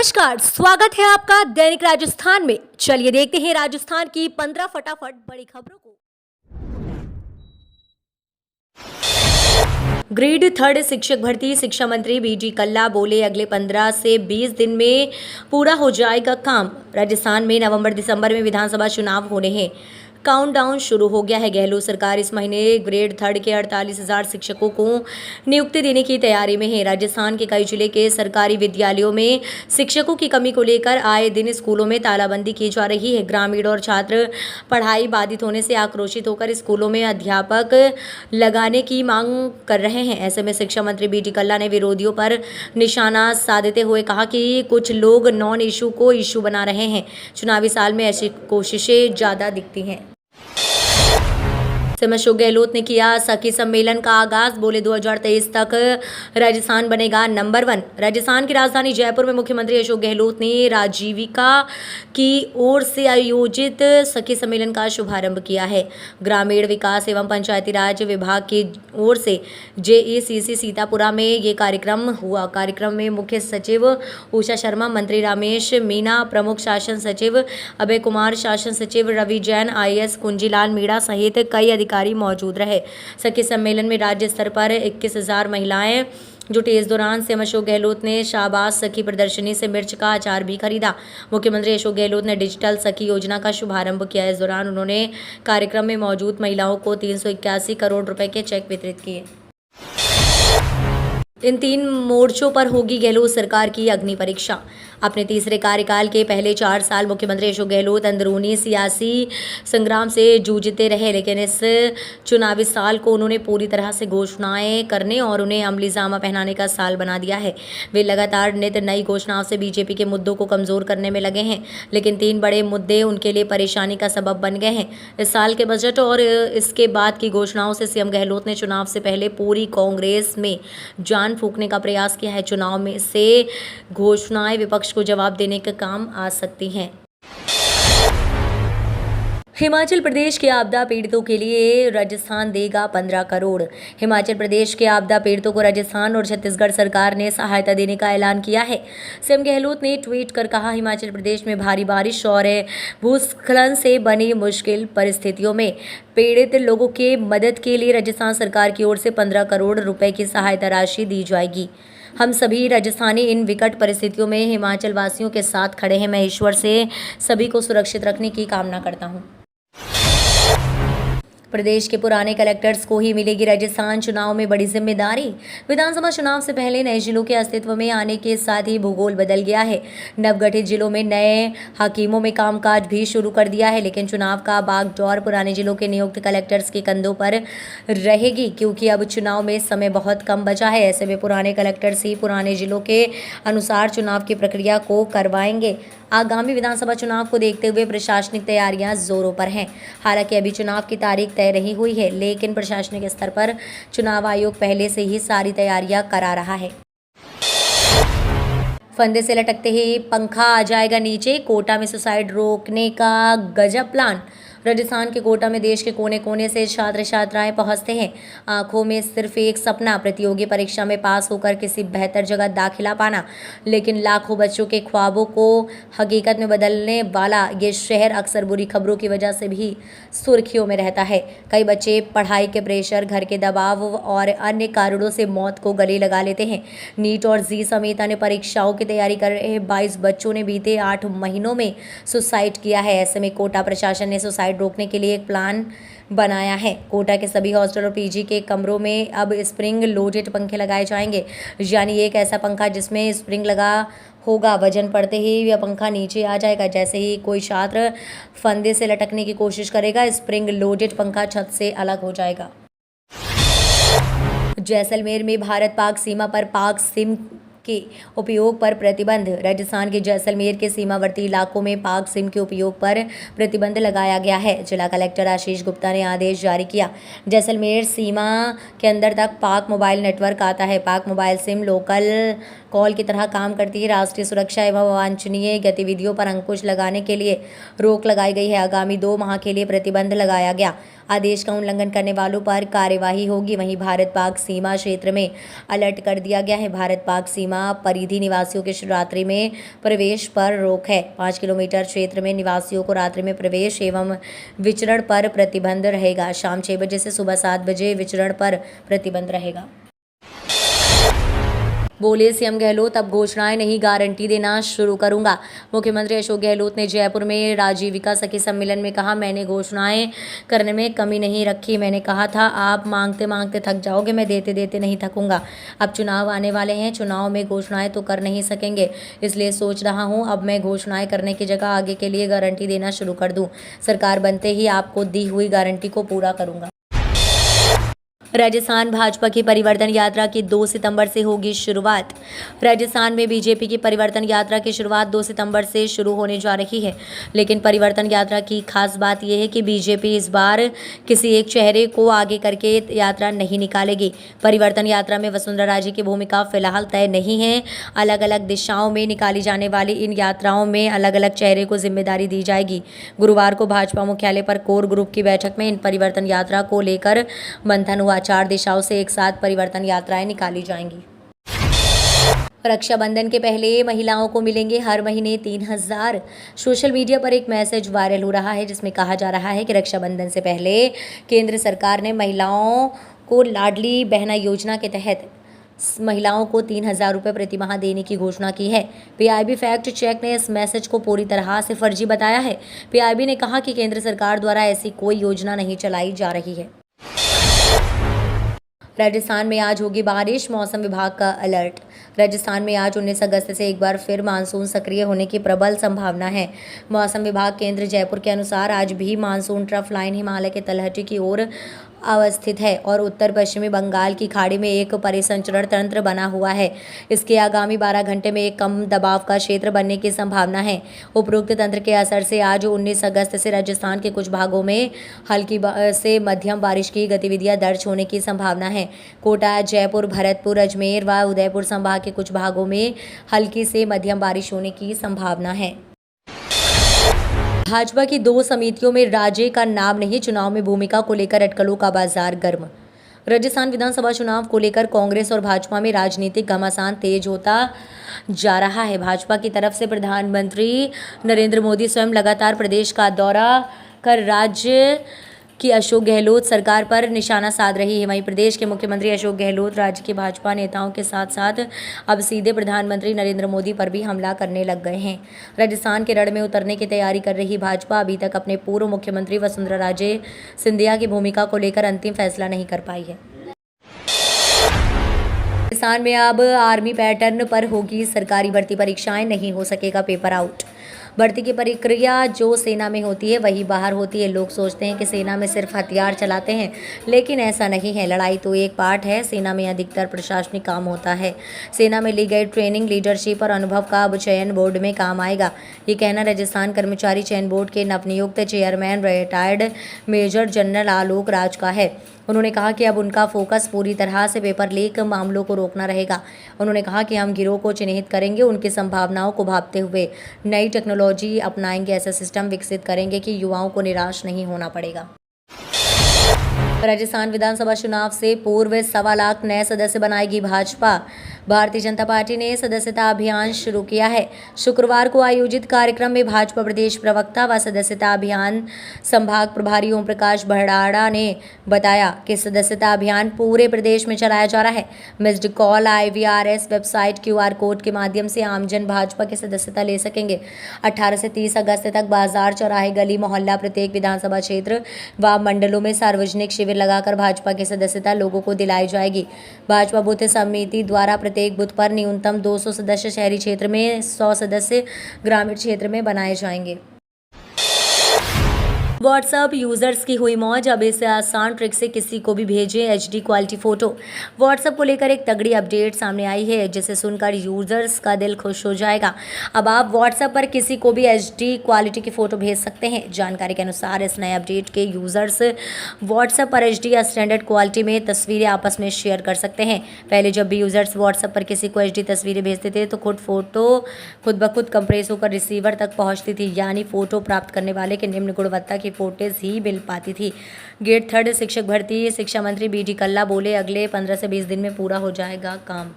नमस्कार, स्वागत है आपका दैनिक राजस्थान में। चलिए देखते हैं राजस्थान की 15 फटाफट बड़ी खबरों को। ग्रेड 3 शिक्षक भर्ती, शिक्षा मंत्री बीडी कल्ला बोले अगले 15 से 20 दिन में पूरा हो जाएगा काम। राजस्थान में नवंबर-दिसंबर में विधानसभा चुनाव होने हैं। काउंटडाउन शुरू हो गया है। गहलोत सरकार इस महीने ग्रेड 3 के 48,000 शिक्षकों को नियुक्ति देने की तैयारी में है। राजस्थान के कई जिले के सरकारी विद्यालयों में शिक्षकों की कमी को लेकर आए दिन स्कूलों में तालाबंदी की जा रही है। ग्रामीण और छात्र पढ़ाई बाधित होने से आक्रोशित होकर स्कूलों में अध्यापक लगाने की मांग कर रहे हैं। ऐसे में शिक्षा मंत्री बीडी कल्ला ने विरोधियों पर निशाना साधते हुए कहा कि कुछ लोग नॉन इशू को इशू बना रहे हैं। चुनावी साल में ऐसी कोशिशें ज़्यादा दिखती हैं। अशोक गहलोत ने किया सखी सम्मेलन का आगाज, बोले 2023 तक राजस्थान बनेगा नंबर 1। राजस्थान की राजधानी जयपुर में मुख्यमंत्री अशोक गहलोत ने राजीविका की ओर से आयोजित सखी सम्मेलन का शुभारंभ किया है। ग्रामीण विकास एवं पंचायती राज विभाग की ओर से जेईसीसी सीतापुरा में ये कार्यक्रम हुआ। कार्यक्रम में मुख्य सचिव उषा शर्मा, मंत्री रमेश मीना, प्रमुख शासन सचिव अभय कुमार, शासन सचिव रवि जैन, IAS कुंजीलाल मीणा सहित कई अधिकारी मौजूद रहे। सखी सम्मेलन में राज्य स्तर पर 21,000 महिलाएं जुटी। इस दौरान सीएम अशोक गहलोत ने शाहबाज सखी प्रदर्शनी से मिर्च का अचार भी खरीदा। मुख्यमंत्री अशोक गहलोत ने डिजिटल सखी योजना का शुभारंभ किया। इस दौरान उन्होंने कार्यक्रम में मौजूद महिलाओं को 381 करोड़ रुपए के चेक वितरित किए। इन 3 मोर्चों पर होगी गहलोत सरकार की अग्नि परीक्षा। अपने तीसरे कार्यकाल के पहले 4 साल मुख्यमंत्री अशोक गहलोत अंदरूनी सियासी संग्राम से जूझते रहे, लेकिन इस चुनावी साल को उन्होंने पूरी तरह से घोषणाएं करने और उन्हें अमली जामा पहनाने का साल बना दिया है। वे लगातार नित नई घोषणाओं से बीजेपी के मुद्दों को कमजोर करने में लगे हैं, लेकिन 3 बड़े मुद्दे उनके लिए परेशानी का सबब बन गए हैं। इस साल के बजट और इसके बाद की घोषणाओं से सीएम गहलोत ने चुनाव से पहले पूरी कांग्रेस में जान फूंकने का प्रयास किया है। चुनाव में से घोषणाएं विपक्ष को जवाब देने के काम आ सकती हैं। हिमाचल प्रदेश के आपदा पीड़ितों के लिए राजस्थान देगा 15 करोड़। हिमाचल प्रदेश के आपदा पीड़ितों को राजस्थान और छत्तीसगढ़ सरकार ने सहायता देने का ऐलान किया है। सीएम गहलोत ने ट्वीट कर कहा, हिमाचल प्रदेश में भारी बारिश और भूस्खलन से बनी मुश्किल परिस्थितियों में पीड़ित लोगों के मदद के लिए राजस्थान सरकार की ओर से 15 करोड़ रुपए की सहायता राशि दी जाएगी। हम सभी राजस्थानी इन विकट परिस्थितियों में हिमाचल वासियों के साथ खड़े हैं। मैं ईश्वर से सभी को सुरक्षित रखने की कामना करता हूं। प्रदेश के पुराने कलेक्टर्स को ही मिलेगी राजस्थान चुनाव में बड़ी जिम्मेदारी। विधानसभा चुनाव से पहले नए जिलों के अस्तित्व में आने के साथ ही भूगोल बदल गया है। नवगठित जिलों में नए हकीमों में कामकाज भी शुरू कर दिया है, लेकिन चुनाव का बागडोर पुराने जिलों के नियुक्त कलेक्टर्स के कंधों पर रहेगी, क्योंकि अब चुनाव में समय बहुत कम बचा है। ऐसे में पुराने कलेक्टर्स ही पुराने जिलों के अनुसार चुनाव की प्रक्रिया को करवाएंगे। आगामी विधानसभा चुनाव को देखते हुए प्रशासनिक तैयारियां जोरों पर हैं। हालांकि अभी चुनाव की तारीख तय नहीं हुई है, लेकिन प्रशासनिक स्तर पर चुनाव आयोग पहले से ही सारी तैयारियां करा रहा है। फंदे से लटकते ही पंखा आ जाएगा नीचे, कोटा में सुसाइड रोकने का गजब प्लान। राजस्थान के कोटा में देश के कोने कोने से छात्र छात्राएं पहुंचते हैं। आंखों में सिर्फ एक सपना, प्रतियोगी परीक्षा में पास होकर किसी बेहतर जगह दाखिला पाना, लेकिन लाखों बच्चों के ख्वाबों को हकीकत में बदलने वाला ये शहर अक्सर बुरी खबरों की वजह से भी सुर्खियों में रहता है। कई बच्चे पढ़ाई के प्रेशर, घर के दबाव और अन्य कारणों से मौत को गले लगा लेते हैं। नीट और जी समेत अन्य परीक्षाओं की तैयारी कर रहे 22 बच्चों ने बीते 8 महीनों में सुसाइड किया है। ऐसे में कोटा प्रशासन ने सुसाइड रोकने के लिए एक प्लान बनाया है। कोटा के सभी हॉस्टल और पीजी के कमरों में अब स्प्रिंग लोडेड पंखे लगाए जाएंगे, यानी एक ऐसा पंखा जिसमें स्प्रिंग लगा होगा। वजन पड़ते ही यह पंखा नीचे आ जाएगा। जैसे ही कोई छात्र फंदे से लटकने की कोशिश करेगा, स्प्रिंग लोडेड पंखा छत से अलग हो जाएगा। जैसलमेर में भारत पाक सीमा पर पाक सिम के उपयोग पर प्रतिबंध। राजस्थान के जैसलमेर के सीमावर्ती इलाकों में पाक सिम के उपयोग पर प्रतिबंध लगाया गया है। जिला कलेक्टर आशीष गुप्ता ने आदेश जारी किया। जैसलमेर सीमा के अंदर तक पाक मोबाइल नेटवर्क आता है। पाक मोबाइल सिम लोकल कॉल की तरह काम करती है। राष्ट्रीय सुरक्षा एवं अवांछनीय गतिविधियों पर अंकुश लगाने के लिए रोक लगाई गई है। आगामी 2 माह के लिए प्रतिबंध लगाया गया। आदेश का उल्लंघन करने वालों पर कार्यवाही होगी। वहीं भारत पाक सीमा क्षेत्र में अलर्ट कर दिया गया है। भारत पाक सीमा परिधि निवासियों के रात्रि में प्रवेश पर रोक है। 5 किलोमीटर क्षेत्र में निवासियों को रात्रि में प्रवेश एवं विचरण पर प्रतिबंध रहेगा। शाम 6 बजे से सुबह 7 बजे विचरण पर प्रतिबंध रहेगा। बोले सीएम गहलोत, अब घोषणाएं नहीं, गारंटी देना शुरू करूंगा। मुख्यमंत्री अशोक गहलोत ने जयपुर में राजीविका सखी सम्मेलन में कहा, मैंने घोषणाएं करने में कमी नहीं रखी। मैंने कहा था आप मांगते मांगते थक जाओगे, मैं देते देते नहीं थकूंगा। अब चुनाव आने वाले हैं, चुनाव में घोषणाएं तो कर नहीं सकेंगे, इसलिए सोच रहा हूं अब मैं घोषणाएं करने की जगह आगे के लिए गारंटी देना शुरू कर दूं। सरकार बनते ही आपको दी हुई गारंटी को पूरा करूंगा। राजस्थान भाजपा की परिवर्तन यात्रा की 2 सितंबर से होगी शुरुआत। राजस्थान में बीजेपी की परिवर्तन यात्रा की शुरुआत 2 सितंबर से शुरू होने जा रही है। लेकिन परिवर्तन यात्रा की खास बात यह है कि बीजेपी इस बार किसी एक चेहरे को आगे करके यात्रा नहीं निकालेगी। परिवर्तन यात्रा में वसुंधरा राजे की भूमिका फिलहाल तय नहीं है। अलग अलग दिशाओं में निकाली जाने वाली इन यात्राओं में अलग अलग चेहरे को जिम्मेदारी दी जाएगी। गुरुवार को भाजपा मुख्यालय पर कोर ग्रुप की बैठक में इन परिवर्तन यात्रा को लेकर मंथन हुआ। 4 दिशाओं से एक साथ परिवर्तन यात्राएं निकाली जाएंगी। रक्षाबंधन के पहले महिलाओं को मिलेंगे हर महीने 3,000। सोशल मीडिया पर एक मैसेज वायरल हो रहा है जिसमें कहा जा रहा है कि रक्षाबंधन से पहले केंद्र सरकार ने महिलाओं को लाडली बहना योजना के तहत महिलाओं को 3,000 रुपये प्रति माह देने की घोषणा की है। पीआईबी फैक्ट चेक ने इस मैसेज को पूरी तरह से फर्जी बताया है। पीआईबी ने कहा कि केंद्र सरकार द्वारा ऐसी कोई योजना नहीं चलाई जा रही है। राजस्थान में आज होगी बारिश, मौसम विभाग का अलर्ट। राजस्थान में आज 19 अगस्त से एक बार फिर मानसून सक्रिय होने की प्रबल संभावना है। मौसम विभाग केंद्र जयपुर के अनुसार आज भी मानसून ट्रफ लाइन हिमालय के तलहटी की ओर अवस्थित है और उत्तर पश्चिमी बंगाल की खाड़ी में एक परिसंचरण तंत्र बना हुआ है। इसके आगामी 12 घंटे में एक कम दबाव का क्षेत्र बनने की संभावना है। उपरोक्त तंत्र के असर से आज 19 अगस्त से राजस्थान के कुछ भागों में हल्की से मध्यम बारिश की गतिविधियां दर्ज होने की संभावना है। कोटा, जयपुर, भरतपुर, अजमेर व उदयपुर संभाग के कुछ भागों में हल्की से मध्यम बारिश होने की संभावना है। भाजपा की 2 समितियों में राजे का नाम नहीं, चुनाव में भूमिका को लेकर अटकलों का बाजार गर्म। राजस्थान विधानसभा चुनाव को लेकर कांग्रेस और भाजपा में राजनीतिक घमासान तेज होता जा रहा है। भाजपा की तरफ से प्रधानमंत्री नरेंद्र मोदी स्वयं लगातार प्रदेश का दौरा कर राज्य की अशोक गहलोत सरकार पर निशाना साध रही है। वहीं प्रदेश के मुख्यमंत्री अशोक गहलोत राज्य के भाजपा नेताओं के साथ साथ अब सीधे प्रधानमंत्री नरेंद्र मोदी पर भी हमला करने लग गए हैं। राजस्थान के रण में उतरने की तैयारी कर रही भाजपा अभी तक अपने पूर्व मुख्यमंत्री वसुंधरा राजे सिंधिया की भूमिका को लेकर अंतिम फैसला नहीं कर पाई है। राजस्थान में अब आर्मी पैटर्न पर होगी सरकारी भर्ती परीक्षाएं, नहीं हो सकेगा पेपर आउट। भर्ती की प्रक्रिया जो सेना में होती है वही बाहर होती है। लोग सोचते हैं कि सेना में सिर्फ हथियार चलाते हैं, लेकिन ऐसा नहीं है। लड़ाई तो एक पार्ट है, सेना में अधिकतर प्रशासनिक काम होता है। सेना में ली गई ट्रेनिंग, लीडरशिप और अनुभव का अब चयन बोर्ड में काम आएगा। ये कहना राजस्थान कर्मचारी चयन बोर्ड के नवनियुक्त chairman retired major general Alok Raj का है। उन्होंने कहा कि अब उनका फोकस पूरी तरह से पेपर लीक मामलों को रोकना रहेगा। उन्होंने कहा कि हम गिरोह को चिन्हित करेंगे, उनकी संभावनाओं को भांपते हुए नई टेक्नोलॉजी अपनाएंगे, ऐसा सिस्टम विकसित करेंगे कि युवाओं को निराश नहीं होना पड़ेगा। राजस्थान विधानसभा चुनाव से पूर्व 1.25 लाख नए सदस्य बनाएगी भाजपा। भारतीय जनता पार्टी ने सदस्यता अभियान शुरू किया है। शुक्रवार को आयोजित कार्यक्रम में भाजपा प्रदेश प्रवक्ता व सदस्यता अभियान संभाग प्रभारी ओम प्रकाश भड़ाड़ा ने बताया कि सदस्यता अभियान पूरे प्रदेश में चलाया जा रहा है। Missed call IVRS website QR code के माध्यम से आमजन भाजपा की सदस्यता ले सकेंगे। 18 से 30 अगस्त तक बाजार, चौराहे, गली मोहल्ला, प्रत्येक विधानसभा क्षेत्र व मंडलों में सार्वजनिक शिविर लगाकर भाजपा की सदस्यता लोगों को दिलाई जाएगी। भाजपा बूथ समिति द्वारा प्रत्येक बूथ पर न्यूनतम 200 सदस्य शहरी क्षेत्र में, 100 सदस्य ग्रामीण क्षेत्र में बनाए जाएंगे। व्हाट्सएप यूज़र्स की हुई मौज। अब इस आसान ट्रिक से किसी को भी भेजें एचडी क्वालिटी फ़ोटो। व्हाट्सएप को लेकर एक तगड़ी अपडेट सामने आई है जिसे सुनकर यूज़र्स का दिल खुश हो जाएगा। अब आप व्हाट्सएप पर किसी को भी एचडी क्वालिटी की फ़ोटो भेज सकते हैं। जानकारी के अनुसार इस नए अपडेट के यूज़र्स व्हाट्सएप पर एचडी या स्टैंडर्ड क्वालिटी में तस्वीरें आपस में शेयर कर सकते हैं। पहले जब भी यूज़र्स व्हाट्सएप पर किसी को एचडी तस्वीरें भेजते थे तो फ़ोटो खुद ब खुद कंप्रेस होकर रिसीवर तक पहुंचती थी, यानी फ़ोटो प्राप्त करने वाले के निम्न गुणवत्ता की फोटेज ही मिल पाती थी। ग्रेड 3 शिक्षक भर्ती शिक्षा मंत्री बी डी कल्ला बोले, अगले 15 से 20 दिन में पूरा हो जाएगा काम।